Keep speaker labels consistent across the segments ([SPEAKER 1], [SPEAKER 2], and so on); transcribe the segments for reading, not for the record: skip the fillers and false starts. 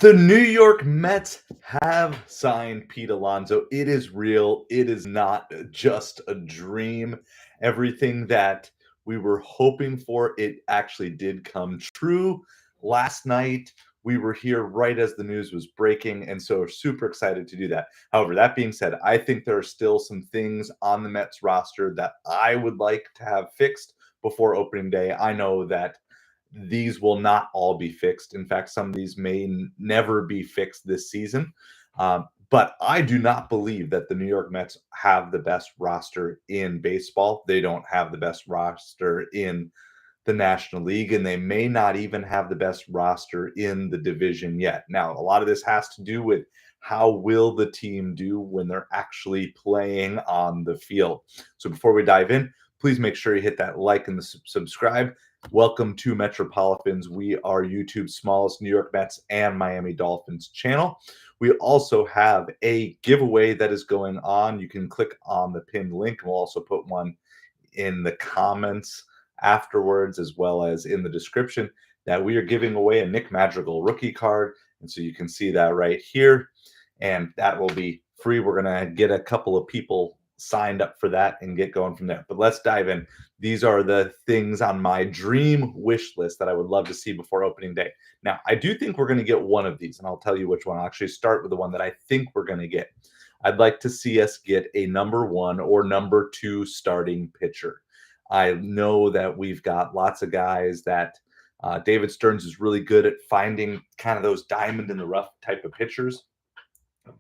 [SPEAKER 1] The New York Mets have signed Pete Alonso. It is real. It is not just a dream. Everything that we were hoping for, it actually did come true. Last night, we were here right as the news was breaking, and so we're super excited to do that. However, that being said, I think there are still some things on the Mets roster that I would like to have fixed before opening day. I know that these will not all be fixed. In fact, some of these may never be fixed this season. But I do not believe that the New York Mets have the best roster in baseball. They don't have the best roster in the National League, and they may not even have the best roster in the division yet. Now, a lot of this has to do with how will the team do when they're actually playing on the field. So before we dive in, please make sure you hit that like and the subscribe. Welcome to MetropoliFins. We are YouTube's smallest New York Mets and Miami Dolphins channel. We also have a giveaway that is going on. You can click on the pinned link. We'll also put one in the comments afterwards, as well as in the description, that we are giving away a Nick Madrigal rookie card. And so you can see that right here. And that will be free. We're going to get a couple of people signed up for that and get going from there. But let's dive in. These are the things on my dream wish list that I would love to see before opening day. Now, I do think we're going to get one of these, and I'll tell you which one. I'll actually start with the one that I think we're going to get. I'd like to see us get a number 1 or number 2 starting pitcher. I know that we've got lots of guys that David Stearns is really good at finding kind of those diamond in the rough type of pitchers.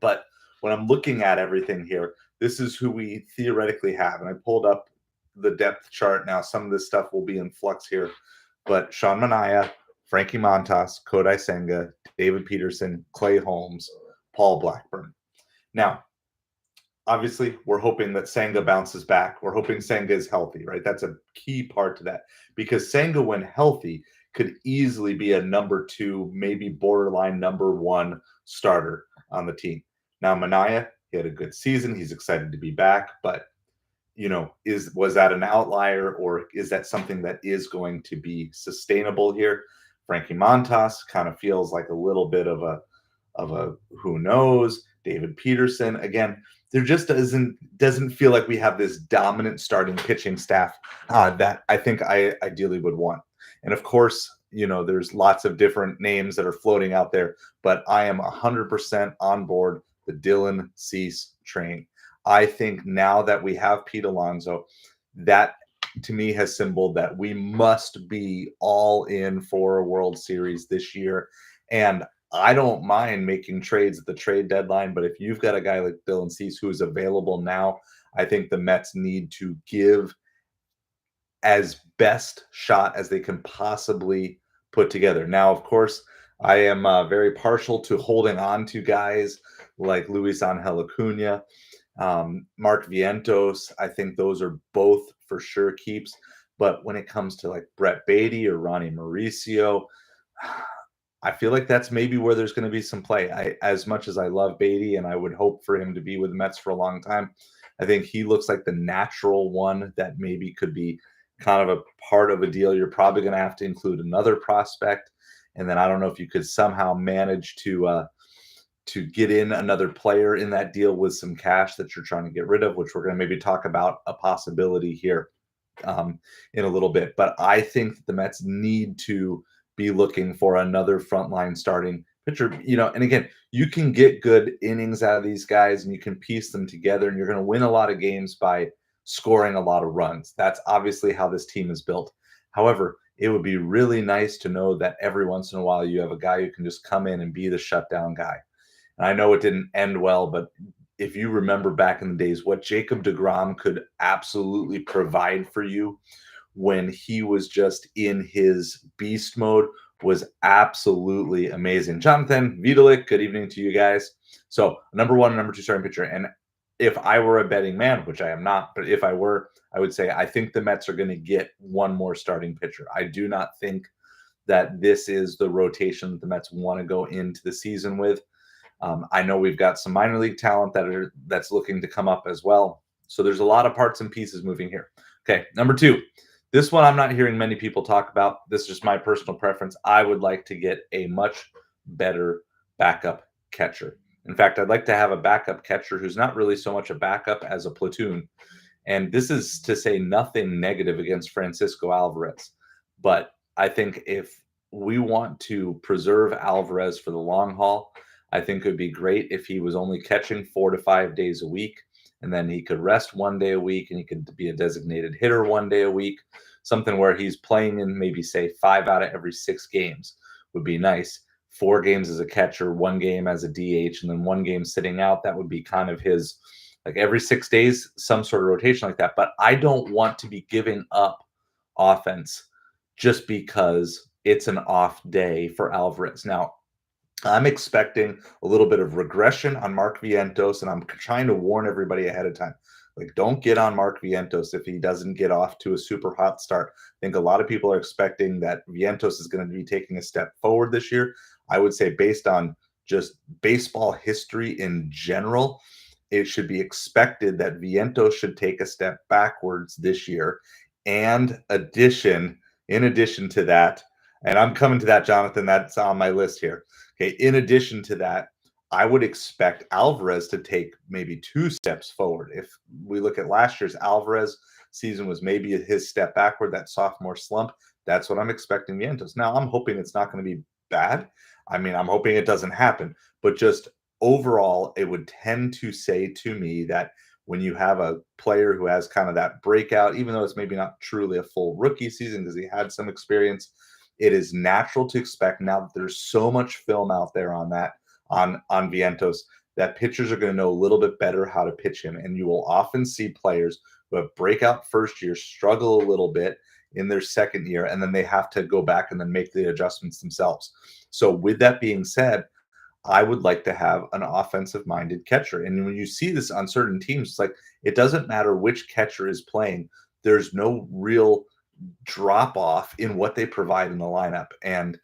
[SPEAKER 1] But when I'm looking at everything here, this is who we theoretically have. And I pulled up the depth chart. Now, some of this stuff will be in flux here. But Sean Manaea, Frankie Montas, Kodai Senga, David Peterson, Clay Holmes, Paul Blackburn. Now, obviously, we're hoping that Senga bounces back. We're hoping Senga is healthy, right? That's a key part to that. Because Senga, when healthy, could easily be a number 2, maybe borderline number 1 starter on the team. Now, Manaea, he had a good season. He's excited to be back, but was that an outlier, or is that something that is going to be sustainable here? Frankie Montas kind of feels like a little bit of a who knows. David Peterson, again, there just doesn't feel like we have this dominant starting pitching staff that I think I ideally would want. And of course, there's lots of different names that are floating out there, but I am 100% on board the Dylan Cease train. I think now that we have Pete Alonso, that to me has symbolized that we must be all in for a World Series this year. And I don't mind making trades at the trade deadline, but if you've got a guy like Dylan Cease who is available now, I think the Mets need to give as best shot as they can possibly put together. Now, of course, I am very partial to holding on to guys like Luis Angel Acuna, Mark Vientos. I think those are both for sure keeps. But when it comes to like Brett Beatty or Ronnie Mauricio, I feel like that's maybe where there's going to be some play. As much as I love Beatty and I would hope for him to be with the Mets for a long time, I think he looks like the natural one that maybe could be kind of a part of a deal. You're probably going to have to include another prospect. And then I don't know if you could somehow manage to get in another player in that deal with some cash that you're trying to get rid of, which we're going to maybe talk about a possibility here in a little bit. But I think that the Mets need to be looking for another frontline starting pitcher. And again, you can get good innings out of these guys and you can piece them together, and you're going to win a lot of games by scoring a lot of runs. That's obviously how this team is built. However, it would be really nice to know that every once in a while you have a guy who can just come in and be the shutdown guy. And I know it didn't end well, but if you remember back in the days, what Jacob deGrom could absolutely provide for you when he was just in his beast mode was absolutely amazing. Jonathan Vidalik, good evening to you guys. So number 1 and number 2 starting pitcher. And if I were a betting man, which I am not, but if I were, I would say I think the Mets are going to get one more starting pitcher. I do not think that this is the rotation that the Mets want to go into the season with. I know we've got some minor league talent that's looking to come up as well. So there's a lot of parts and pieces moving here. Okay, number 2. This one I'm not hearing many people talk about. This is just my personal preference. I would like to get a much better backup catcher. In fact, I'd like to have a backup catcher who's not really so much a backup as a platoon. And this is to say nothing negative against Francisco Alvarez. But I think if we want to preserve Alvarez for the long haul, I think it would be great if he was only catching 4 to 5 days a week, and then he could rest 1 day a week and he could be a designated hitter 1 day a week, something where he's playing in maybe say 5 out of every 6 games would be nice. 4 games as a catcher, 1 game as a DH, and then 1 game sitting out. That would be kind of his, like every 6 days, some sort of rotation like that. But I don't want to be giving up offense just because it's an off day for Alvarez. Now, I'm expecting a little bit of regression on Mark Vientos, and I'm trying to warn everybody ahead of time. Like, don't get on Mark Vientos if he doesn't get off to a super hot start. I think a lot of people are expecting that Vientos is going to be taking a step forward this year. I would say, based on just baseball history in general, it should be expected that Vientos should take a step backwards this year. And in addition to that, and I'm coming to that, Jonathan, that's on my list here. Okay, in addition to that, I would expect Alvarez to take maybe 2 steps forward. If we look at last year's Alvarez season was maybe his step backward, that sophomore slump. That's what I'm expecting Vientos. Now, I'm hoping it's not going to be bad. I mean, I'm hoping it doesn't happen, but just overall, it would tend to say to me that when you have a player who has kind of that breakout, even though it's maybe not truly a full rookie season because he had some experience, it is natural to expect, now that there's so much film out there on that, on Vientos, that pitchers are going to know a little bit better how to pitch him. And you will often see players who have breakout first year struggle a little bit in their second year, and then they have to go back and then make the adjustments themselves. So with that being said, I would like to have an offensive minded catcher. And when you see this on certain teams, it's like it doesn't matter which catcher is playing, there's no real drop off in what they provide in the lineup. And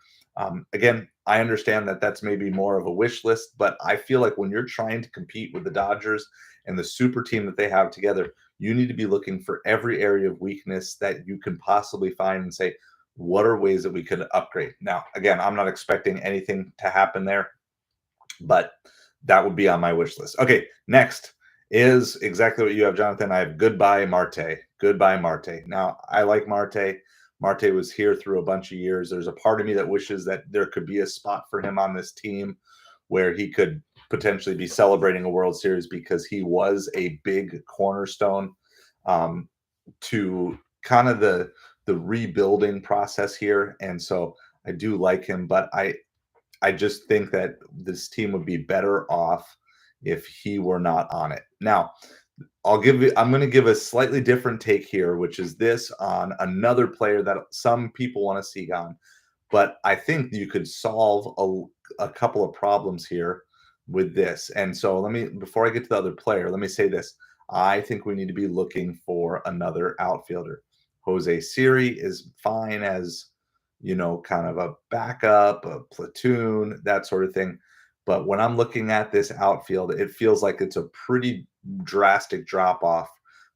[SPEAKER 1] again, I understand that that's maybe more of a wish list, but I feel like when you're trying to compete with the Dodgers and the super team that they have together, you need to be looking for every area of weakness that you can possibly find and say, what are ways that we could upgrade? Now, again, I'm not expecting anything to happen there, but that would be on my wish list. Okay, next is exactly what you have, Jonathan. I have Goodbye Marte. Goodbye Marte. Now, I like Marte. Marte was here through a bunch of years. There's a part of me that wishes that there could be a spot for him on this team where he could potentially be celebrating a World Series, because he was a big cornerstone to kind of the rebuilding process here. And so I do like him, but I just think that this team would be better off if he were not on it. Now, I'm going to give a slightly different take here, which is this on another player that some people want to see gone. But I think you could solve a couple of problems here with this. And so before I get to the other player, let me say this. I think we need to be looking for another outfielder. Jose Siri is fine as, kind of a backup, a platoon, that sort of thing. But when I'm looking at this outfield, it feels like it's a pretty drastic drop off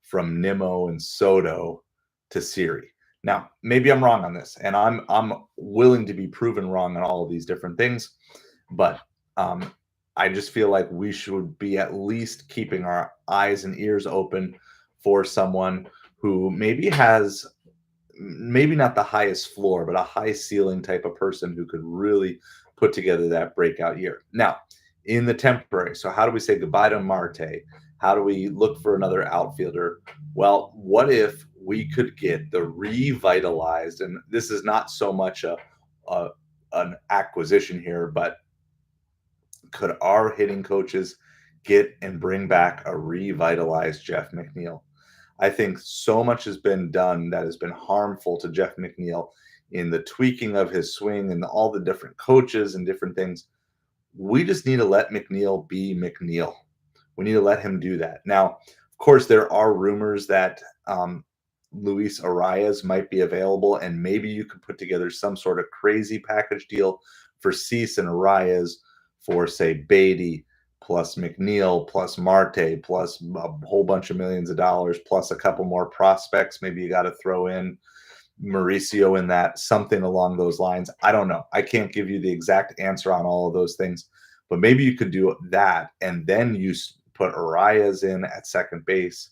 [SPEAKER 1] from Nimmo and Soto to Siri. Now, maybe I'm wrong on this, and I'm willing to be proven wrong on all of these different things, but I just feel like we should be at least keeping our eyes and ears open for someone who maybe has maybe not the highest floor, but a high ceiling type of person who could really put together that breakout year. Now, in the temporary, so how do we say goodbye to Marte? How do we look for another outfielder? Well, what if we could get the revitalized, and this is not so much an acquisition here, but could our hitting coaches get and bring back a revitalized Jeff McNeil? I think so much has been done that has been harmful to Jeff McNeil in the tweaking of his swing and all the different coaches and different things. We just need to let McNeil be McNeil. We need to let him do that. Now, of course, there are rumors that Luis Arias might be available, and maybe you could put together some sort of crazy package deal for Cease and Arias for, say, Beatty plus McNeil plus Marte plus a whole bunch of millions of dollars plus a couple more prospects. Maybe you got to throw in Mauricio in that, something along those lines. I don't know. I can't give you the exact answer on all of those things, But maybe you could do that, and then you put Arias in at second base,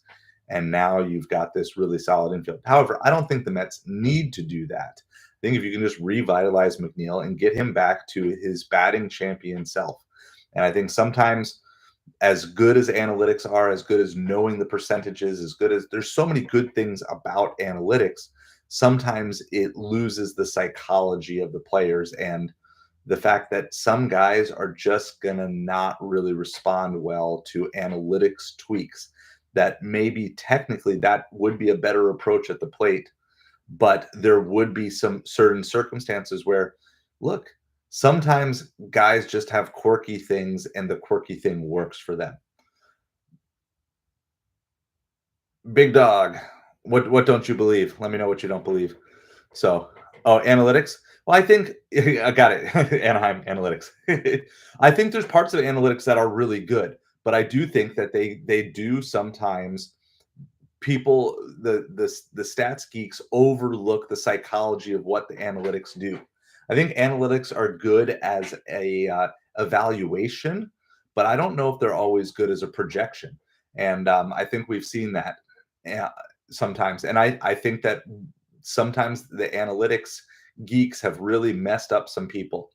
[SPEAKER 1] and now you've got this really solid infield. However, I don't think the Mets need to do that. I think if you can just revitalize McNeil and get him back to his batting champion self, and I think sometimes as good as analytics are, as good as knowing the percentages, as good as there's so many good things about analytics, sometimes it loses the psychology of the players and the fact that some guys are just going to not really respond well to analytics tweaks that maybe technically that would be a better approach at the plate, but there would be some certain circumstances where, look, sometimes guys just have quirky things and the quirky thing works for them. Big dog, what don't you believe? Let me know what you don't believe. So, oh, analytics. Well, I think I got it. Anaheim analytics. I think there's parts of analytics that are really good, but I do think that they do sometimes people the stats geeks overlook the psychology of what the analytics do. I think analytics are good as a evaluation, but I don't know if they're always good as a projection. And I think we've seen that uh, sometimes. And I think that sometimes the analytics geeks have really messed up some people.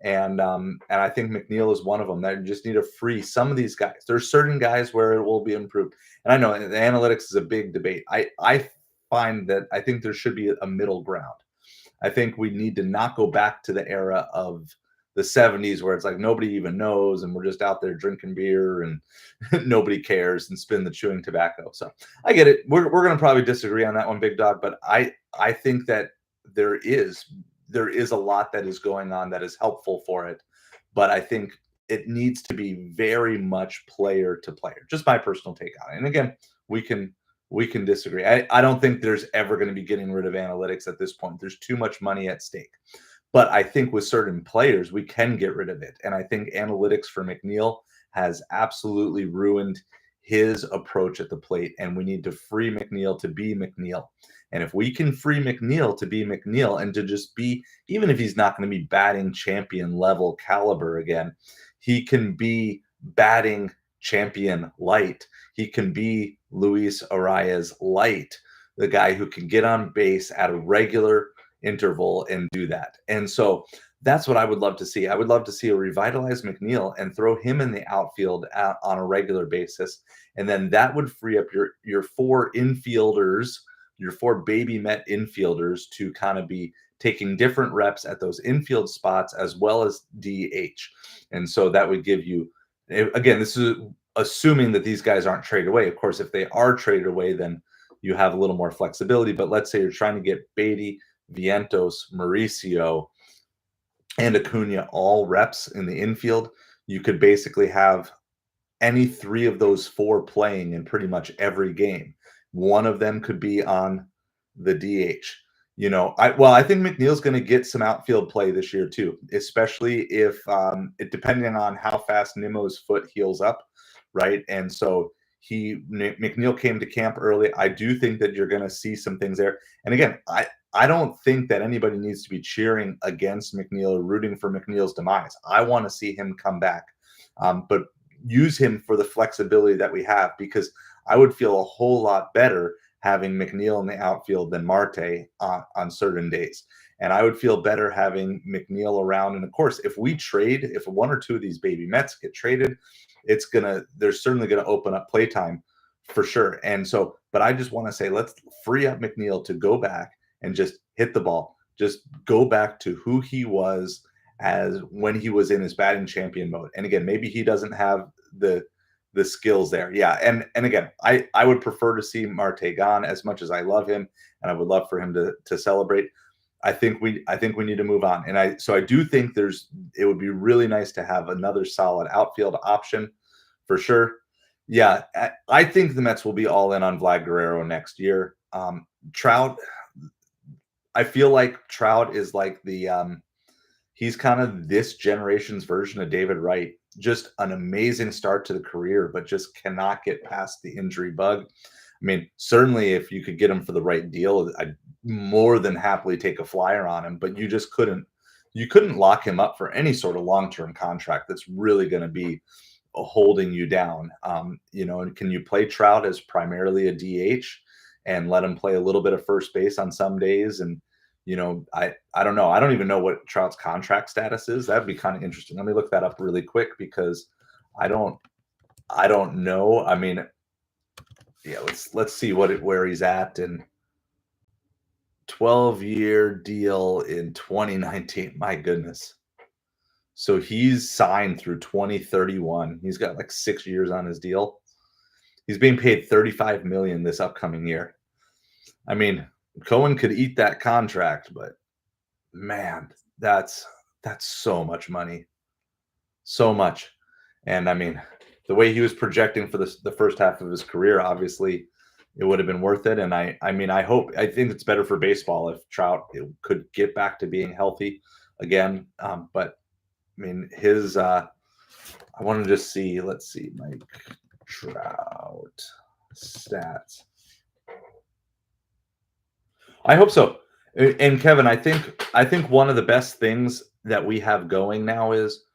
[SPEAKER 1] And I think McNeil is one of them. That just need to free some of these guys. There's certain guys where it will be improved, and I know the analytics is a big debate. I find that I think there should be a middle ground. I think we need to not go back to the era of the 70s where it's like nobody even knows and we're just out there drinking beer and nobody cares and spin the chewing tobacco. So I get it. We're going to probably disagree on that one, Big Dog, but I think that there is there is a lot that is going on that is helpful for it, but I think it needs to be very much player to player. Just my personal take on it. And again, we can we can disagree. I don't think there's ever going to be getting rid of analytics at this point. There's too much money at stake. But I think with certain players, we can get rid of it. And I think analytics for McNeil has absolutely ruined his approach at the plate. And we need to free McNeil to be McNeil. And if we can free McNeil to be McNeil and to just be, even if he's not going to be batting champion level caliber again, he can be batting champion light. He can be Luis Arias light, the guy who can get on base at a regular interval and do that. And so that's what I would love to see. I would love to see a revitalized McNeil and throw him in the outfield on a regular basis. And then that would free up your four infielders, your four baby Met infielders to kind of be taking different reps at those infield spots as well as DH. And so that would give you, again, this is assuming that these guys aren't traded away. Of course, if they are traded away, then you have a little more flexibility. But let's say you're trying to get Beatty, Vientos, Mauricio, and Acuna all reps in the infield. You could basically have any three of those four playing in pretty much every game. One of them could be on the DH. I think McNeil's going to get some outfield play this year too, especially if depending on how fast Nimmo's foot heals up, right? And so McNeil came to camp early. I do think that you're going to see some things there. And again, I don't think that anybody needs to be cheering against McNeil or rooting for McNeil's demise. I want to see him come back, but use him for the flexibility that we have, because I would feel a whole lot better having McNeil in the outfield than Marte on certain days. And I would feel better having McNeil around. And of course, if one or two of these baby Mets get traded, they're certainly going to open up playtime for sure. And so, but I just want to say, let's free up McNeil to go back and just hit the ball. Just go back to who he was as when he was in his batting champion mode. And again, maybe he doesn't have the skills there. Yeah. And again, I would prefer to see Marte gone as much as I love him and I would love for him to celebrate. I think we need to move on. And I do think it would be really nice to have another solid outfield option for sure. Yeah. I think the Mets will be all in on Vlad Guerrero next year. Trout, I feel like Trout is like he's kind of this generation's version of David Wright. Just an amazing start to the career, but just cannot get past the injury bug. I mean, certainly if you could get him for the right deal, I'd more than happily take a flyer on him, but you just couldn't you couldn't lock him up for any sort of long-term contract that's really going to be holding you down. And can you play Trout as primarily a DH and let him play a little bit of first base on some days? And I don't know. I don't even know what Trout's contract status is. That'd be kind of interesting. Let me look that up really quick because I don't I don't know. I mean, yeah, let's see where he's at in 12-year deal in 2019. My goodness. So he's signed through 2031. He's got like 6 years on his deal. He's being paid 35 million this upcoming year. I mean, Cohen could eat that contract, but man, that's so much money. So much. And I mean, the way he was projecting for the first half of his career, obviously it would have been worth it. And I think it's better for baseball if Trout could get back to being healthy again. But I mean, I want to just see, let's see, Mike Trout stats. I hope so. And Kevin, I think one of the best things that we have going now is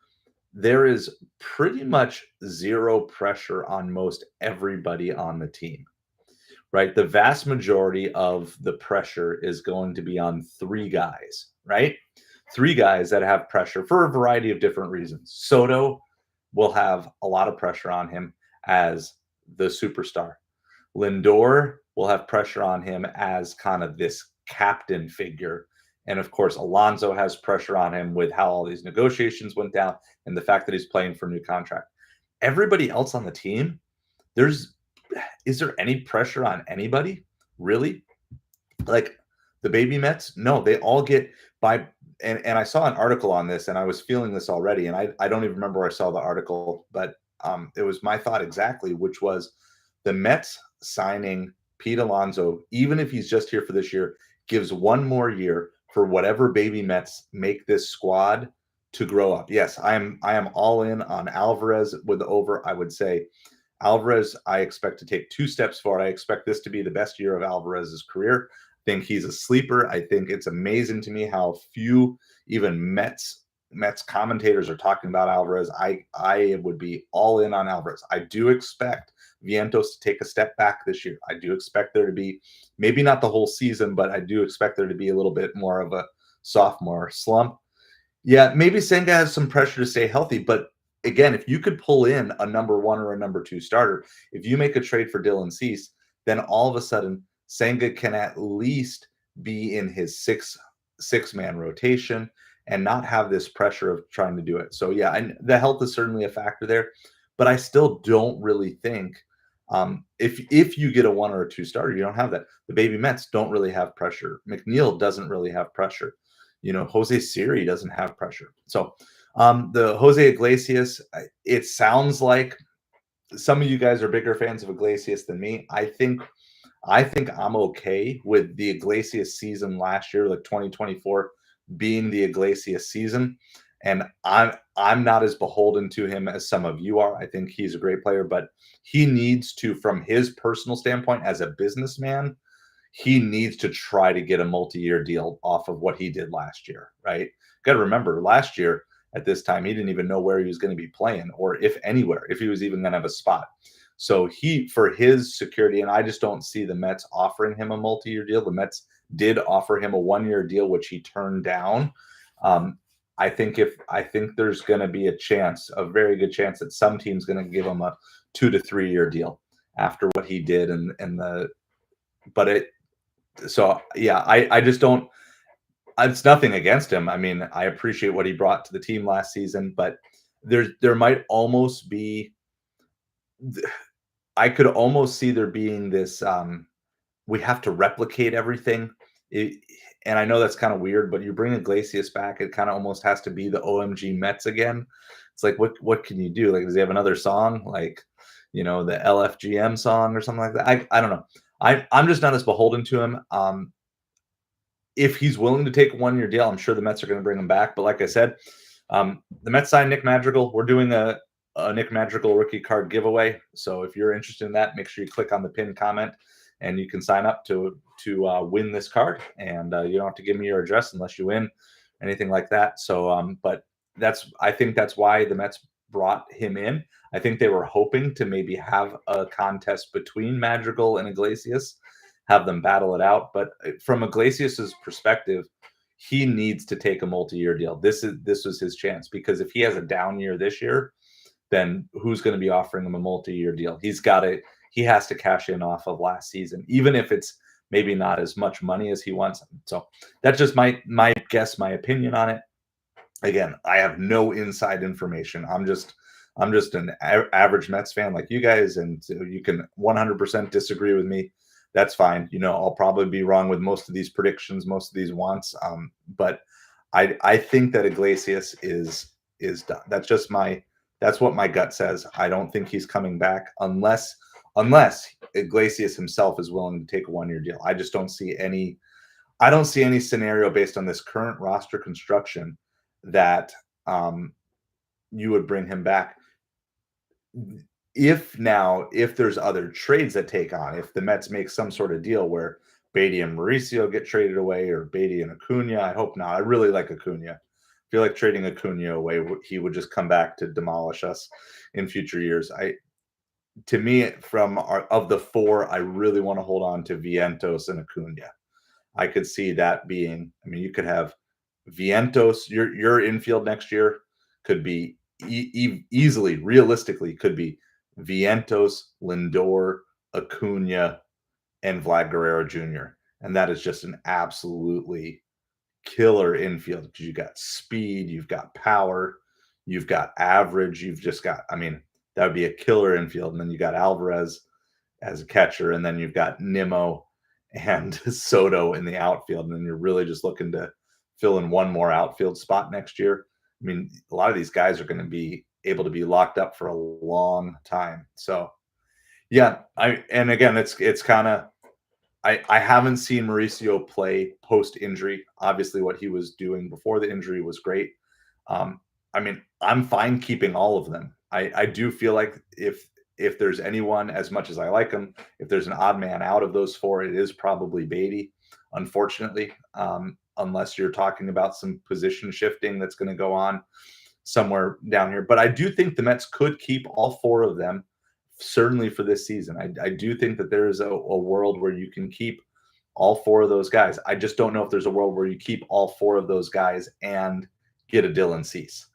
[SPEAKER 1] there is pretty much zero pressure on most everybody on the team, right? The vast majority of the pressure is going to be on three guys, right? Three guys that have pressure for a variety of different reasons. Soto will have a lot of pressure on him as the superstar. Lindor will have pressure on him as kind of this captain figure. And of course, Alonso has pressure on him with how all these negotiations went down and the fact that he's playing for a new contract. Everybody else on the team, is there any pressure on anybody? Really? Like the baby Mets? No, they all get by. And I saw an article on this and I was feeling this already. And I don't even remember where I saw the article, but it was my thought exactly, which was the Mets signing Pete Alonso, even if he's just here for this year, gives one more year for whatever baby Mets make this squad to grow up. Yes, I am all in on Alvarez with the over. I would say Alvarez, I expect to take 2 steps forward. I expect this to be the best year of Alvarez's career. I think he's a sleeper. I think it's amazing to me how few even Mets commentators are talking about Alvarez. I would be all in on Alvarez. I do expect Vientos to take a step back this year. I do expect there to be maybe not the whole season, but I do expect there to be a little bit more of a sophomore slump. Yeah, maybe Senga has some pressure to stay healthy, but again, if you could pull in a number 1 or a number 2 starter, if you make a trade for Dylan Cease, then all of a sudden Senga can at least be in his six-man rotation and not have this pressure of trying to do it. So yeah, and the health is certainly a factor there, but I still don't really think if you get a 1 or a 2 starter, you don't have that. The baby Mets don't really have pressure. McNeil doesn't really have pressure. Jose Siri doesn't have pressure. So the Jose Iglesias, it sounds like some of you guys are bigger fans of Iglesias than me. I think I'm okay with the Iglesias season last year, like 2024, being the Iglesias season. And I'm not as beholden to him as some of you are. I think he's a great player, but he needs to, from his personal standpoint as a businessman, he needs to try to get a multi-year deal off of what he did last year, right? Got to remember, last year at this time, he didn't even know where he was going to be playing or if anywhere, if he was even going to have a spot. So for his security, and I just don't see the Mets offering him a multi-year deal. The Mets did offer him a 1-year deal, which he turned down. I think there's going to be a very good chance that some team's going to give him a 2 to 3 year deal after what he did. So yeah, I just don't. It's nothing against him. I mean, I appreciate what he brought to the team last season, but there might almost be. I could almost see there being this. We have to replicate everything. And I know that's kind of weird, but you bring Iglesias back, it kind of almost has to be the OMG Mets again. It's like, what can you do? Like, does he have another song, like, the LFGM song or something like that? I don't know. I'm just not as beholden to him. If he's willing to take a 1-year deal, I'm sure the Mets are going to bring him back. But like I said, the Mets signed Nick Madrigal. We're doing a Nick Madrigal rookie card giveaway. So if you're interested in that, make sure you click on the pinned comment and you can sign up to win this card. And you don't have to give me your address unless you win. anything like that. So, but I think that's why the Mets brought him in. I think they were hoping to maybe have a contest between Madrigal and Iglesias, have them battle it out. But from Iglesias's perspective, he needs to take a multi-year deal. This was his chance because if he has a down year this year, then who's going to be offering him a multi-year deal? He has to cash in off of last season, even if it's maybe not as much money as he wants. So that's just my guess, my opinion on it. Again, I have no inside information. I'm just an average Mets fan like you guys, and so you can 100% disagree with me. That's fine. I'll probably be wrong with most of these predictions, most of these wants. But I think that Iglesias is done. That's what my gut says. I don't think he's coming back unless Iglesias himself is willing to take a 1 year deal. I don't see any scenario based on this current roster construction that you would bring him back. If there's other trades that take on, if the Mets make some sort of deal where Beatty and Mauricio get traded away, or Beatty and Acuna, I hope not. I really like Acuna. I feel like trading Acuna away, he would just come back to demolish us in future years. To me, of the four, I really want to hold on to Vientos and Acuna. I could see that being. I mean, you could have Vientos. Your infield next year could be easily, realistically, could be Vientos, Lindor, Acuna, and Vlad Guerrero Jr. And that is just an absolutely killer infield because you got speed, you've got power, you've got average, you've just got. I mean, that would be a killer infield. And then you got Alvarez as a catcher, and then you've got Nimmo and Soto in the outfield, and then you're really just looking to fill in one more outfield spot next year. I mean, a lot of these guys are going to be able to be locked up for a long time. So, yeah, and again, it's kind of I haven't seen Mauricio play post injury. Obviously, what he was doing before the injury was great. I mean, I'm fine keeping all of them. I do feel like if there's anyone, as much as I like him, if there's an odd man out of those four, it is probably Beatty, unfortunately, unless you're talking about some position shifting that's going to go on somewhere down here. But I do think the Mets could keep all four of them, certainly for this season. I do think that there is a world where you can keep all four of those guys. I just don't know if there's a world where you keep all four of those guys and get a Dylan Cease.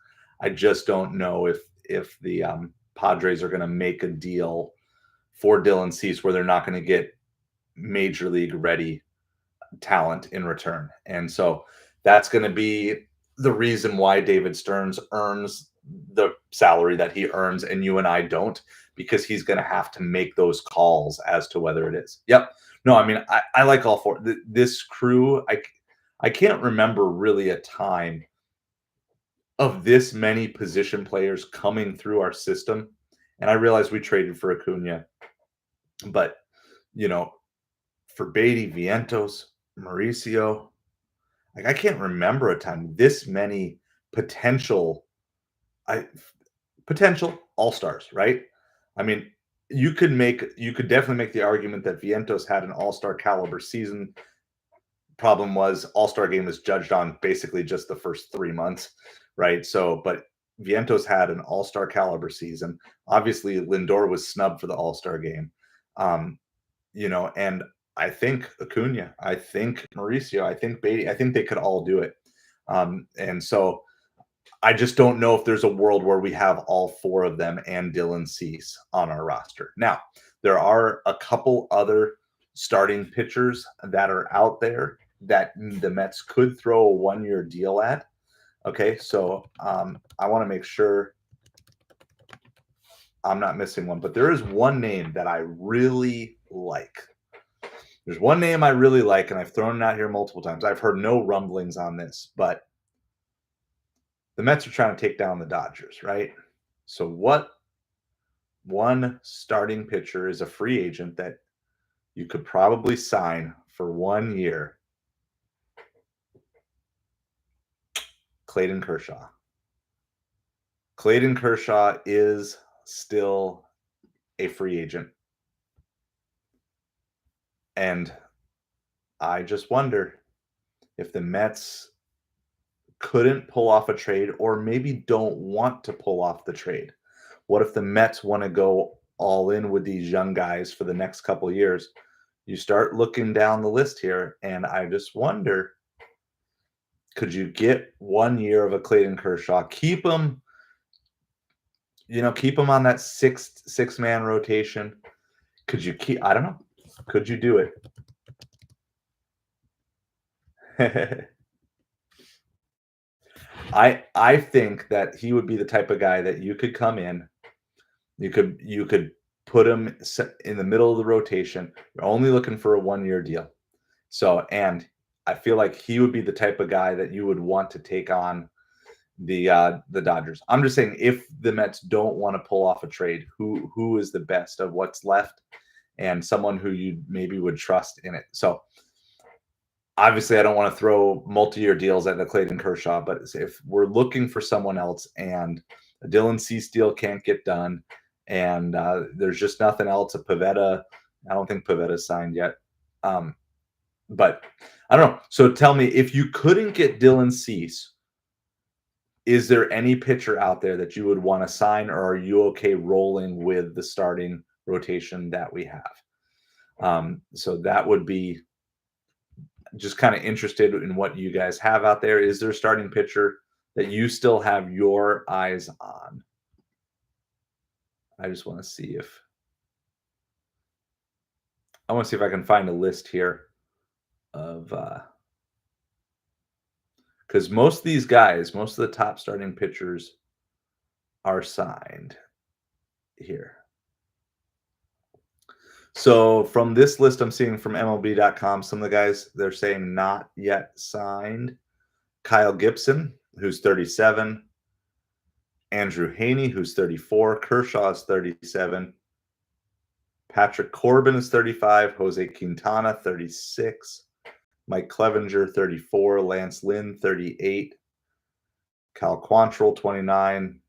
[SPEAKER 1] I just don't know if the Padres are going to make a deal for Dylan Cease where they're not going to get major league ready talent in return. And so that's going to be the reason why David Stearns earns the salary that he earns and you and I don't, because he's going to have to make those calls as to whether it is. Yep. No, I mean, I like all four. This crew, I can't remember really a time of this many position players coming through our system. And I realize we traded for Acuna, but, for Beatty, Vientos, Mauricio, like I can't remember a time this many potential I potential all-stars, right? I mean, you could definitely make the argument that Vientos had an all-star caliber season. Problem was all-star game was judged on basically just the first 3 months, right? So, but Vientos had an all-star caliber season. Obviously, Lindor was snubbed for the all-star game. And I think Acuna, I think Mauricio, I think Beatty, I think they could all do it. And so I just don't know if there's a world where we have all four of them and Dylan Cease on our roster. Now, there are a couple other starting pitchers that are out there that the Mets could throw a 1 year deal at. Okay, so I want to make sure I'm not missing one, but there is one name that I really like. There's one name I really like, and I've thrown it out here multiple times. I've heard no rumblings on this, but the Mets are trying to take down the Dodgers, right? So what one starting pitcher is a free agent that you could probably sign for 1 year? Clayton Kershaw. Clayton Kershaw is still a free agent. And I just wonder if the Mets couldn't pull off a trade or maybe don't want to pull off the trade? What if the Mets want to go all in with these young guys for the next couple of years? You start looking down the list here, and I just wonder, could you get 1 year of a Clayton Kershaw, keep him on that six-man rotation? Could you keep? I don't know. Could you do it? I think that he would be the type of guy that you could come in, you could put him in the middle of the rotation. You're only looking for a 1 year deal. So, and I feel like he would be the type of guy that you would want to take on the Dodgers. I'm just saying, if the Mets don't want to pull off a trade, who is the best of what's left, and someone who you maybe would trust in it. So obviously, I don't want to throw multi-year deals at the Clayton Kershaw, but if we're looking for someone else and a Dylan Cease deal can't get done, and there's just nothing else, a Pivetta, I don't think Pavetta's signed yet. But I don't know. So tell me, if you couldn't get Dylan Cease, is there any pitcher out there that you would want to sign, or are you okay rolling with the starting rotation that we have? So that would be just kind of interested in what you guys have out there. Is there a starting pitcher that you still have your eyes on? I just want to see if I can find a list here of because most of these guys, most of the top starting pitchers are signed here. So from this list I'm seeing from MLB.com, some of the guys they're saying not yet signed. Kyle Gibson, who's 37. Andrew Haney, who's 34. Kershaw is 37. Patrick Corbin is 35. Jose Quintana, 36. Mike Clevenger, 34. Lance Lynn, 38. Cal Quantrill, 29.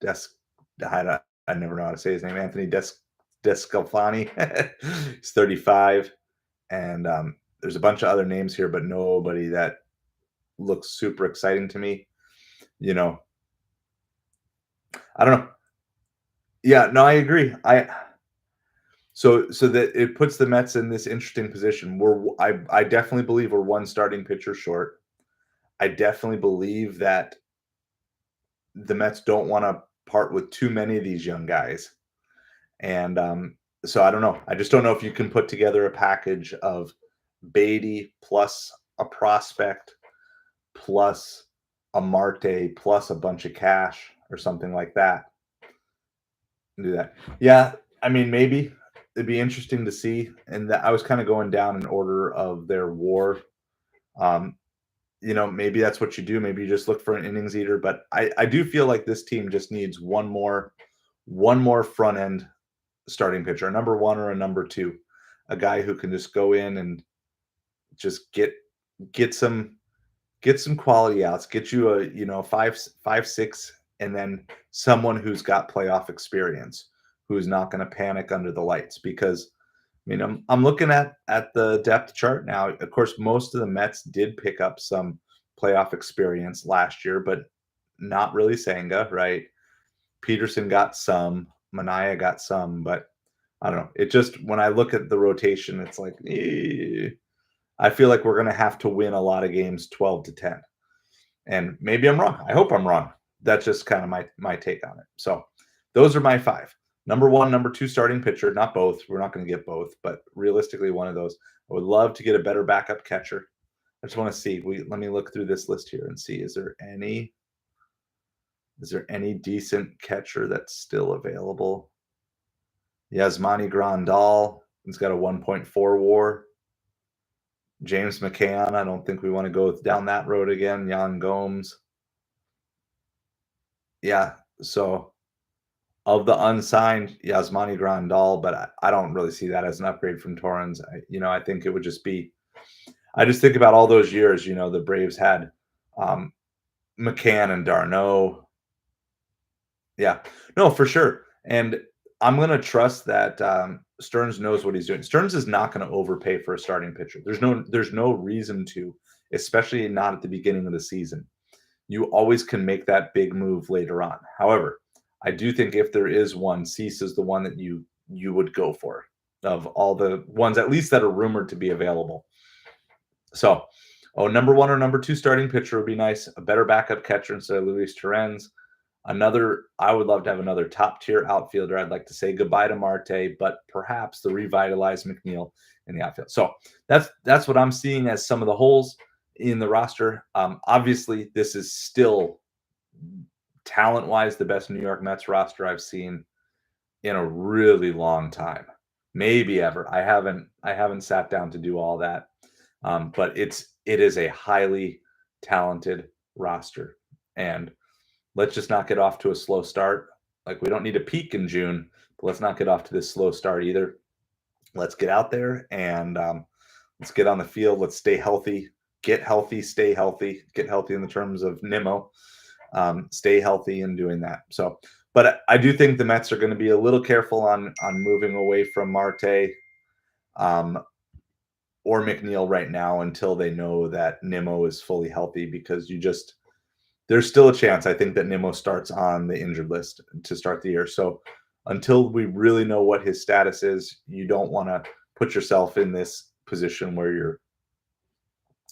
[SPEAKER 1] I never know how to say his name. Anthony Descalfani, he's 35. And there's a bunch of other names here, but nobody that looks super exciting to me. I don't know. Yeah, no, I agree. So that it puts the Mets in this interesting position. I definitely believe we're one starting pitcher short. I definitely believe that the Mets don't want to part with too many of these young guys. And so I don't know. I just don't know if you can put together a package of Beatty plus a prospect plus a Marte plus a bunch of cash or something like that. Do that. Yeah, I mean, maybe it'd be interesting to see. And that I was kind of going down in order of their WAR. Maybe that's what you do. Maybe you just look for an innings eater. But I do feel like this team just needs one more front end starting pitcher, a number one or a number two, a guy who can just go in and just get some quality outs, get you a 5-6, and then someone who's got playoff experience, who's not going to panic under the lights. Because I'm looking at the depth chart now. Of course, most of the Mets did pick up some playoff experience last year, but not really Senga, right? Peterson got some, Manaea got some, but I don't know. It just, when I look at the rotation, it's like, I feel like we're going to have to win a lot of games 12-10. And maybe I'm wrong. I hope I'm wrong. That's just kind of my take on it. So those are my five. Number one, number two starting pitcher, not both. We're not going to get both, but realistically, one of those. I would love to get a better backup catcher. I just want to see. Let me look through this list here and see, is there any decent catcher that's still available? Yasmani Grandal, he's got a 1.4 WAR. James McCann, I don't think we want to go down that road again. Yan Gomes. Yeah, so of the unsigned, Yasmani Grandal, but I don't really see that as an upgrade from Torrens. I think it would just be, I just think about all those years, the Braves had McCann and d'Arnaud. Yeah, no, for sure. And I'm going to trust that Stearns knows what he's doing. Stearns is not going to overpay for a starting pitcher. There's no reason to, especially not at the beginning of the season. you always can make that big move later on. However, I do think if there is one, Cease is the one that you would go for of all the ones at least that are rumored to be available. So, oh, number one or number two starting pitcher would be nice. A better backup catcher instead of Luis Torrens. Another, I would love to have another top tier outfielder. I'd like to say goodbye to Marte, but perhaps the revitalized McNeil in the outfield. So that's what I'm seeing as some of the holes in the roster. Obviously, this is still talent wise the best New York Mets roster I've seen in a really long time, maybe ever. I haven't sat down to do all that, but it is a highly talented roster, and let's just not get off to a slow start. Like we don't need a peak in June, but let's not get off to this slow start either. Let's get out there and let's get on the field. Let's stay healthy, get healthy, stay healthy, get healthy in the terms of Nimmo. Stay healthy in doing that. So, but I do think the Mets are going to be a little careful on moving away from Marte or McNeil right now until they know that Nimmo is fully healthy, because there's still a chance, I think, that Nimmo starts on the injured list to start the year. So until we really know what his status is, you don't want to put yourself in this position where you're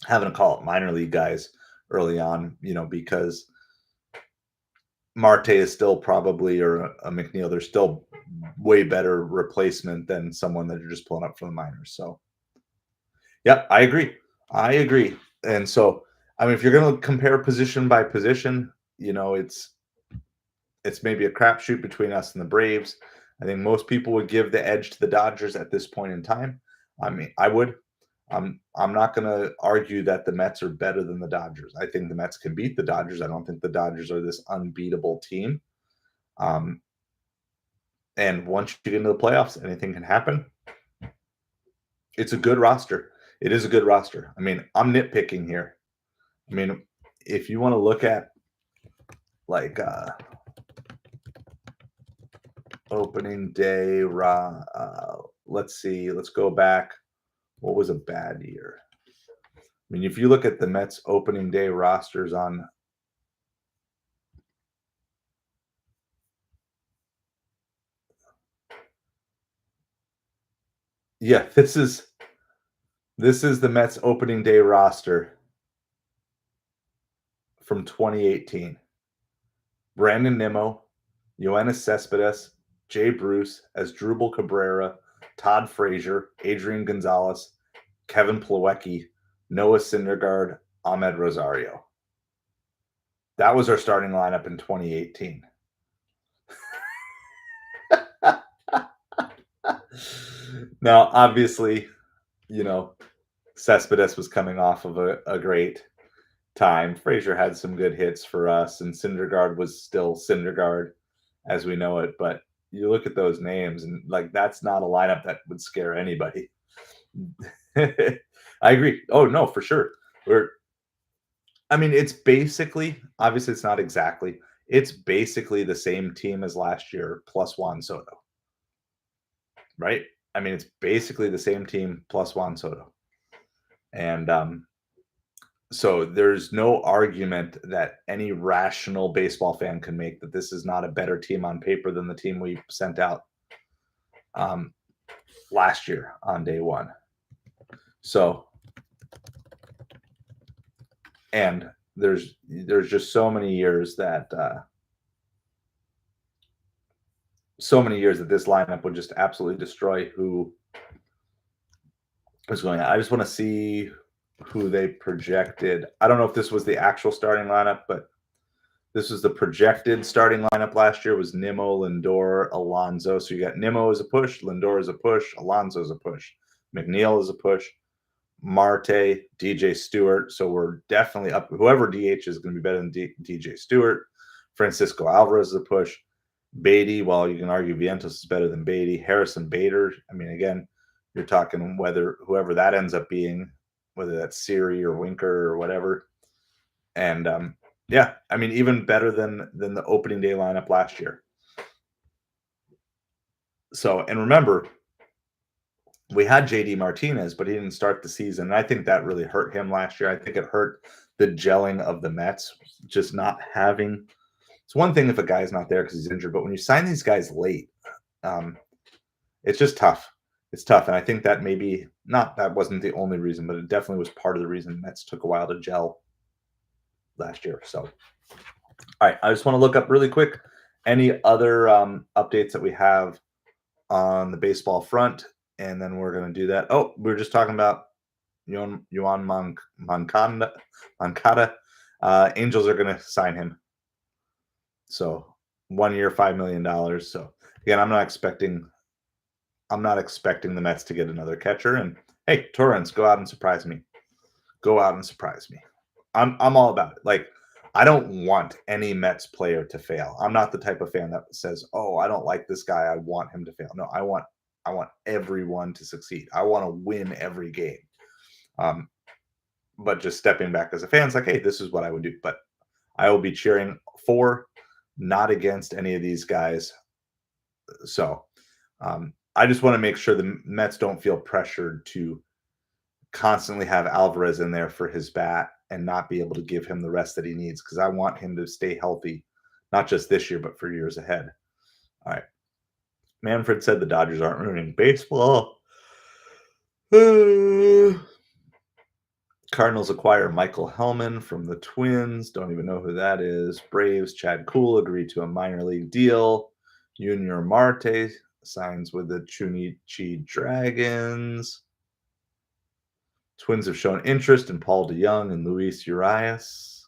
[SPEAKER 1] having to call it minor league guys early on, because Marte is still probably, or a McNeil, they're still way better replacement than someone that you're just pulling up from the minors. So, yeah, I agree. I agree. And so, I mean, if you're going to compare position by position, it's maybe a crapshoot between us and the Braves. I think most people would give the edge to the Dodgers at this point in time. I mean, I would. I'm not going to argue that the Mets are better than the Dodgers. I think the Mets can beat the Dodgers. I don't think the Dodgers are this unbeatable team. And once you get into the playoffs, anything can happen. It's a good roster. It is a good roster. I mean, I'm nitpicking here. I mean, if you want to look at like opening day, let's see. Let's go back. What was a bad year? I mean, if you look at the Mets opening day rosters on yeah, this is the Mets opening day roster from 2018. Brandon Nimmo, Yoenis Cespedes, Jay Bruce, Asdrubal Cabrera, Todd Frazier, Adrian Gonzalez, Kevin Plawecki, Noah Syndergaard, Ahmed Rosario. That was our starting lineup in 2018. Now, obviously, Cespedes was coming off of a great time. Frazier had some good hits for us, and Syndergaard was still Syndergaard as we know it. But you look at those names, and like that's not a lineup that would scare anybody. I agree. Oh no, for sure. I mean, it's basically, obviously, it's not exactly. It's basically the same team as last year plus Juan Soto, right? I mean, it's basically the same team plus Juan Soto, and so there's no argument that any rational baseball fan can make that this is not a better team on paper than the team we sent out last year on day one. So, and there's just so many years that this lineup would just absolutely destroy who is going on. I just want to see who they projected. I don't know if this was the actual starting lineup, but this was the projected starting lineup last year was Nimmo, Lindor, Alonso. So you got Nimmo as a push, Lindor as a push, Alonso as a push, McNeil as a push, Marte, DJ Stewart. So we're definitely up. Whoever DH is going to be better than DJ Stewart. Francisco Alvarez is a push. Beatty, well, you can argue Vientos is better than Beatty. Harrison Bader. I mean, again, you're talking whoever that ends up being, whether that's Siri or Winker or whatever. And yeah, I mean, even better than the opening day lineup last year. So, and remember, we had JD Martinez, but he didn't start the season. And I think that really hurt him last year. I think it hurt the gelling of the Mets, just not having. It's one thing if a guy's not there because he's injured, but when you sign these guys late, um, it's just tough. It's tough, and I think that maybe not that wasn't the only reason, but it definitely was part of the reason Mets took a while to gel last year. So, all right, I just want to look up really quick any other updates that we have on the baseball front, and then we're going to do that. Oh, we were just talking about Moncada. Angels are going to sign him. So 1 year, $5 million. So again, I'm not expecting the Mets to get another catcher. And hey, Torrens, go out and surprise me. Go out and surprise me. I'm all about it. Like, I don't want any Mets player to fail. I'm not the type of fan that says, "Oh, I don't like this guy. I want him to fail." No, I want everyone to succeed. I want to win every game. But just stepping back as a fan, it's like, hey, this is what I would do. But I will be cheering for, not against any of these guys. So I just want to make sure the Mets don't feel pressured to constantly have Alvarez in there for his bat and not be able to give him the rest that he needs, because I want him to stay healthy, not just this year, but for years ahead. All right. Manfred said the Dodgers aren't ruining baseball. Cardinals acquire Michael Hellman from the Twins. Don't even know who that is. Braves, Chad Kuhl agreed to a minor league deal. Junior Marte signs with the Chunichi Dragons. Twins have shown interest in Paul DeYoung and Luis Urias.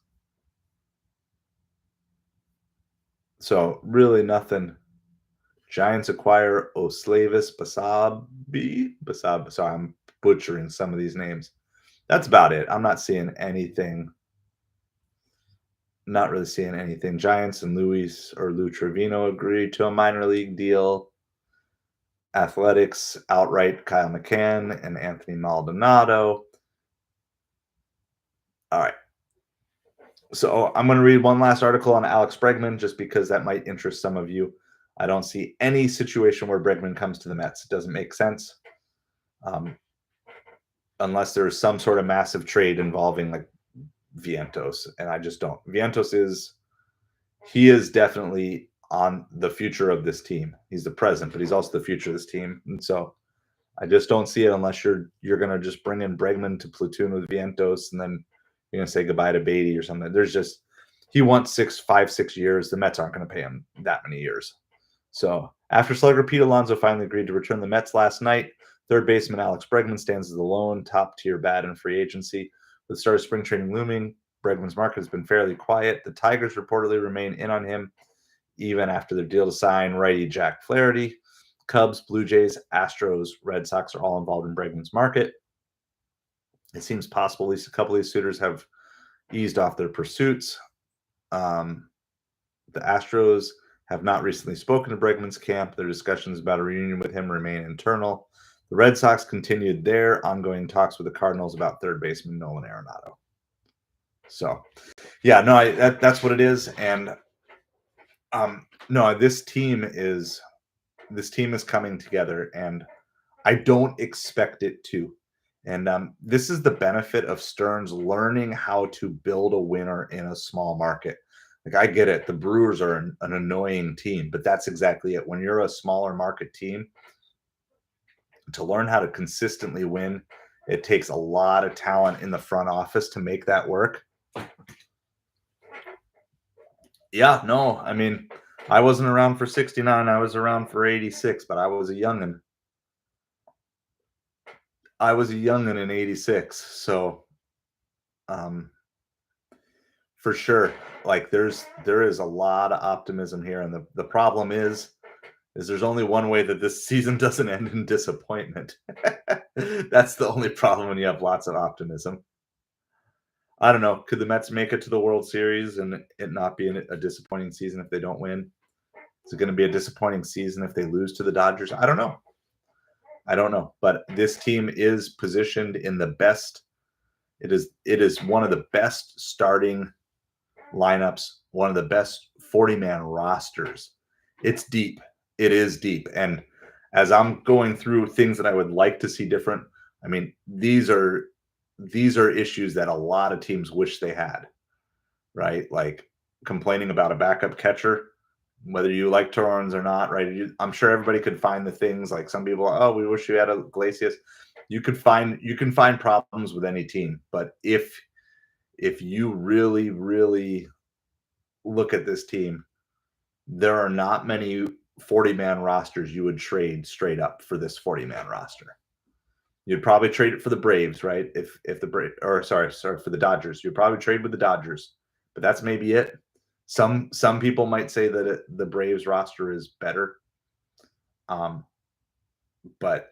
[SPEAKER 1] So really nothing. Giants acquire Oslavis Basabi. Sorry, I'm butchering some of these names. That's about it. I'm not seeing anything. Not really seeing anything. Giants and Lou Trevino agreed to a minor league deal. Athletics outright Kyle McCann and Anthony Maldonado. All right. So I'm going to read one last article on Alex Bregman just because that might interest some of you. I don't see any situation where Bregman comes to the Mets. It doesn't make sense. Unless there's some sort of massive trade involving like Vientos, and I just don't. Vientos is definitely on the future of this team. He's the present, but he's also the future of this team. And so I just don't see it unless you're going to just bring in Bregman to platoon with Vientos, and then you're going to say goodbye to Beatty or something. He wants 5-6 years. The Mets aren't going to pay him that many years. So after slugger Pete Alonso finally agreed to return the Mets last night, third baseman Alex Bregman stands as the lone top-tier bat in free agency. With the start of spring training looming, Bregman's market has been fairly quiet. The Tigers reportedly remain in on him even after their deal to sign righty Jack Flaherty. Cubs, Blue Jays, Astros, Red Sox are all involved in Bregman's market. It seems possible at least a couple of these suitors have eased off their pursuits. The Astros have not recently spoken to Bregman's camp. Their discussions about a reunion with him remain internal. The Red Sox continued their ongoing talks with the Cardinals about third baseman Nolan Arenado. So, yeah, no, that's what it is. And no, this team is coming together, and I don't expect it to. And this is the benefit of Stearns learning how to build a winner in a small market. Like, I get it. The Brewers are an annoying team, but that's exactly it. When you're a smaller market team, to learn how to consistently win, it takes a lot of talent in the front office to make that work. Yeah, no, I mean, I wasn't around for 69. I was around for 86, but I was a youngin'. In 86. So, for sure, like there is a lot of optimism here. And the problem is there's only one way that this season doesn't end in disappointment. That's the only problem when you have lots of optimism. I don't know. Could the Mets make it to the World Series and it not be a disappointing season if they don't win? Is it going to be a disappointing season if they lose to the Dodgers? I don't know. But this team is positioned in the best. It is one of the best starting lineups, one of the best 40-man rosters. It's deep. It is deep. And as I'm going through things that I would like to see different, I mean, these are these are issues that a lot of teams wish they had, right? Like complaining about a backup catcher, whether you like Torrens or not, right? I'm sure everybody could find the things like some people, oh, we wish we had a Glacius. You can find problems with any team, but if you really, really look at this team, there are not many 40-man rosters you would trade straight up for this 40-man roster. You'd probably trade it for the Braves, right? If the Brave or sorry for the Dodgers, you'd probably trade with the Dodgers, but that's maybe it. Some people might say that the Braves roster is better, um, but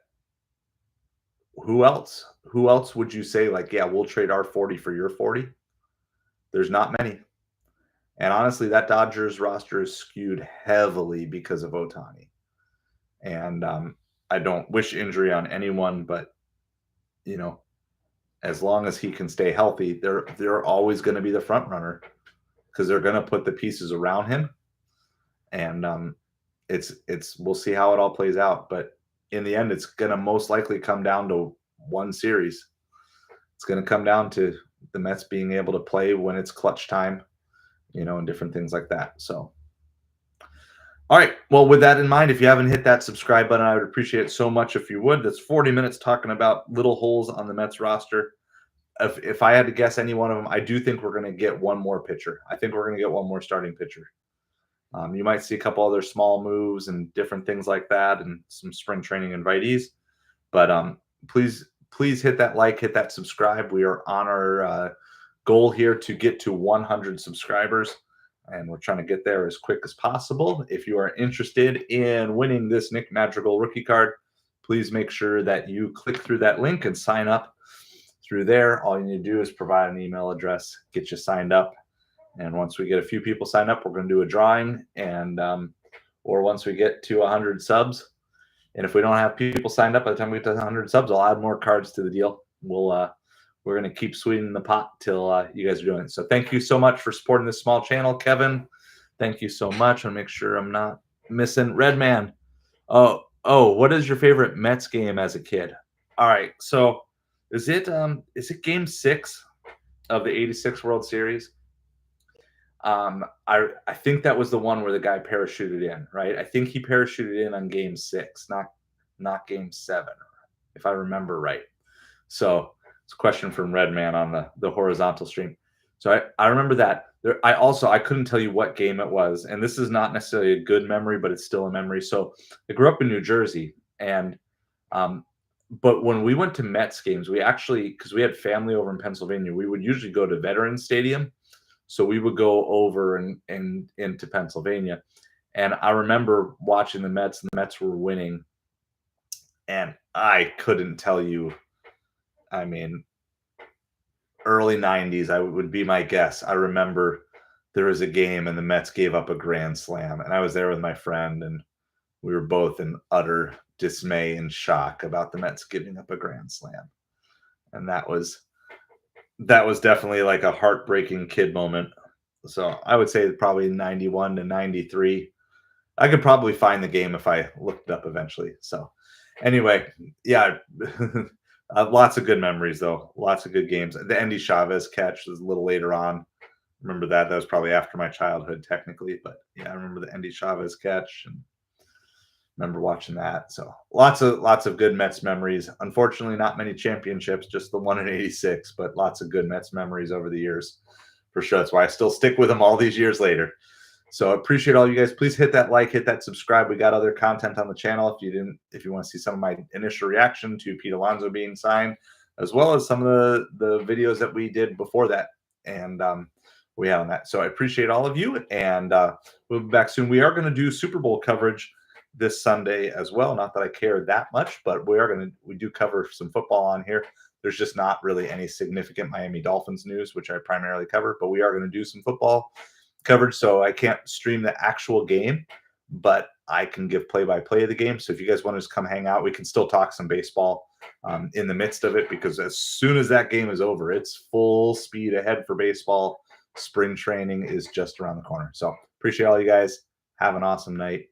[SPEAKER 1] who else? Who else would you say like, yeah, we'll trade our 40 for your 40? There's not many. And honestly, that Dodgers roster is skewed heavily because of Otani. And I don't wish injury on anyone, but you know, as long as he can stay healthy, they're always going to be the front runner because they're going to put the pieces around him. And it's we'll see how it all plays out. But in the end, it's going to most likely come down to one series. It's going to come down to the Mets being able to play when it's clutch time, and different things like that. So, all right. Well, with that in mind, if you haven't hit that subscribe button, I would appreciate it so much if you would. That's 40 minutes talking about little holes on the Mets roster. If I had to guess any one of them, I do think we're going to get one more pitcher. I think we're going to get one more starting pitcher. You might see a couple other small moves and different things like that, and some spring training invitees. But please hit that like, hit that subscribe. We are on our goal here to get to 100 subscribers, and we're trying to get there as quick as possible. If you are interested in winning this Nick Madrigal rookie card, please make sure that you click through that link and sign up through there. All you need to do is provide an email address, get you signed up. And once we get a few people signed up, we're going to do a drawing. And or once we get to 100 subs, and if we don't have people signed up by the time we get to 100 subs, I'll add more cards to the deal. We're going to keep sweetening the pot till you guys are doing it. So thank you so much for supporting this small channel, Kevin. Thank you so much. I'll make sure I'm not missing Redman. Oh, what is your favorite Mets game as a kid? All right, so is it Game 6 of the '86 World Series? I think that was the one where the guy parachuted in, right? I think he parachuted in on Game 6, not Game 7, if I remember right. So it's a question from Redman on the horizontal stream. So I remember that. I couldn't tell you what game it was, and this is not necessarily a good memory, but it's still a memory. So I grew up in New Jersey, and but when we went to Mets games, we actually, because we had family over in Pennsylvania, we would usually go to Veterans Stadium. So we would go over and into Pennsylvania. And I remember watching the Mets, and the Mets were winning. And I couldn't tell you, I mean, early 90s, I would be my guess. I remember there was a game and the Mets gave up a grand slam. And I was there with my friend, and we were both in utter dismay and shock about the Mets giving up a grand slam. And that was definitely like a heartbreaking kid moment. So I would say probably 91 to 93. I could probably find the game if I looked it up eventually. So anyway, yeah, lots of good memories though. Lots of good games. The Endy Chavez catch was a little later on. Remember that? That was probably after my childhood technically, but yeah, I remember the Endy Chavez catch and remember watching that. So lots of good Mets memories. Unfortunately, not many championships, just the one in '86, but lots of good Mets memories over the years for sure. That's why I still stick with them all these years later. So I appreciate all you guys. Please hit that like, hit that subscribe. We got other content on the channel. If you want to see some of my initial reaction to Pete Alonso being signed, as well as some of the videos that we did before that. And we have on that. So I appreciate all of you, and we'll be back soon. We are going to do Super Bowl coverage this Sunday as well. Not that I care that much, but we do cover some football on here. There's just not really any significant Miami Dolphins news, which I primarily cover, but we are going to do some football coverage. So I can't stream the actual game, but I can give play-by-play of the game. So if you guys want to just come hang out, we can still talk some baseball in the midst of it, because as soon as that game is over, it's full speed ahead for baseball. Spring training is just around the corner. So appreciate all you guys. Have an awesome night.